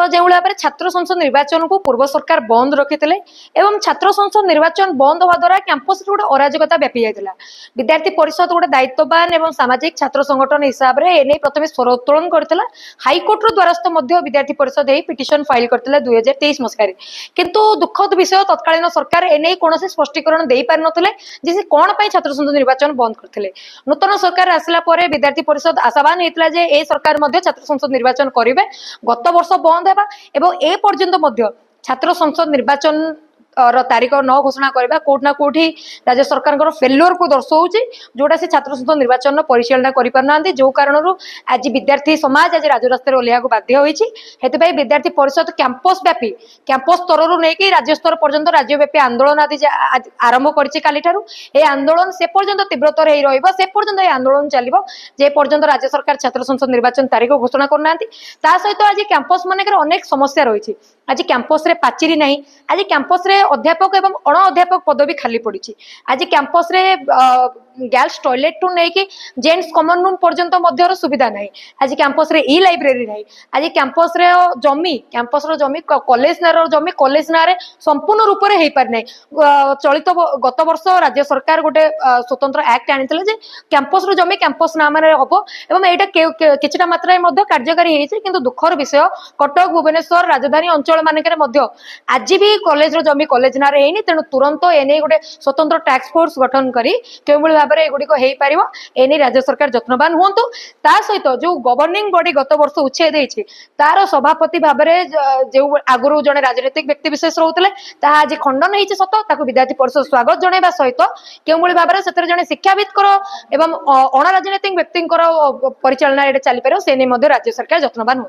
तो जो भाव में छात्र संसद निर्वाचन को पूर्व सरकार बंद रखी एवं छात्र संसद निर्वाचन बंद हवा द्वारा कैंपस गोटे अराजकता व्यापी जाता विद्यार्थी परिषद गोटे दायित्ववान एवं सामाजिक छात्र संगठन हिसाब से एने प्रथम स्वर उत्तोलन करता हाइकोर्ट द्वारस्थ विद्यार्थी परिषद पिटिशन फाइल करते 2023 मसीह किंतु दुखद विषय तत्कालीन सरकार एने कौन स्पष्टीकरण दे पारि नथिले जे से कौन पाई छात्र संसद निर्वाचन बंद करथिले। नूतन सरकार आसला परे विद्यार्थी परिषद आशावान हेतला जे ए सरकार मध्य छात्र संसद निर्वाचन करिवे गत वर्ष बंद हेबा एवं ए पर्यंत मध्य छात्र संसद निर्वाचन तारीख न घोषणा करवा कोट ना कोठी राज्य सरकार फेल्योर को दर्शाऊँ जोटा से छात्र संसद निर्वाचन परिचालना करना जो कारण आज विद्यार्थी समाज आज राजरास्तार ओह्लैया बाध्य होती विद्यार्थी परिषद कैंपस व्यापी कैंपस स्तर नहीं राज्य स्तर पर्यंत राज्यव्यापी आंदोलन आदि आरंभ कर आंदोलन से पर्यंत तीव्रतर से पर्यंत आंदोलन चलो जे पर्यंत राज्य सरकार छात्र संसद निर्वाचन तारीख घोषणा करना सहित आज कैंपस मानक अनेक समस्या रही आज कैंपस रे पाचेरी नहीं आज कैंपस रे अध्यापक एवं अण अध्यापक पदवी खाली पड़ी आज कैंपस रे गर्ल्स टॉयलेट टू नहीं जेंट्स कॉमन रूम पर्यंत मध्य सुविधा नहीं आज कैंपस रे ई लाइब्रेरी नहीं आज कैंपस रे जमी कैंपस रो जमी कॉलेज ना जमी कॉलेज ना रे संपूर्ण रूप से हो पारि नहीं चलित गत वर्ष राज्य सरकार गोटे स्वतंत्र एक्ट आनी जे कैंपस रो जमी कैंपस नाम हम एवं यहाँ किछिटा मात्रा कार्यकारी होती दुखर विषय कटक भुवनेश्वर राजधानी अंचल मानक आज भी कॉलेज रो जमी कॉलेज ना रे तेणु तुरंत एने गोटे स्वतंत्र टास्क फोर्स गठन करी केवल भाव में एगुड़िक हो पार एने राज्य सरकार जत्नवान हूँ सहित जो गवर्निंग बॉडी गत वर्ष उच्छेद तार सभापति भाव में जो आगुरी जड़े राजनीतिक व्यक्ति विशेष रोते आज खंडन होती सत विद्यार्थी परिषद स्वागत जनवा सहित केवल भाव में से जड़े शिक्षाविद एवं अण राजनीतिक व्यक्ति परिचालना चली पार से राज्य सरकार जत्नवान हूँ।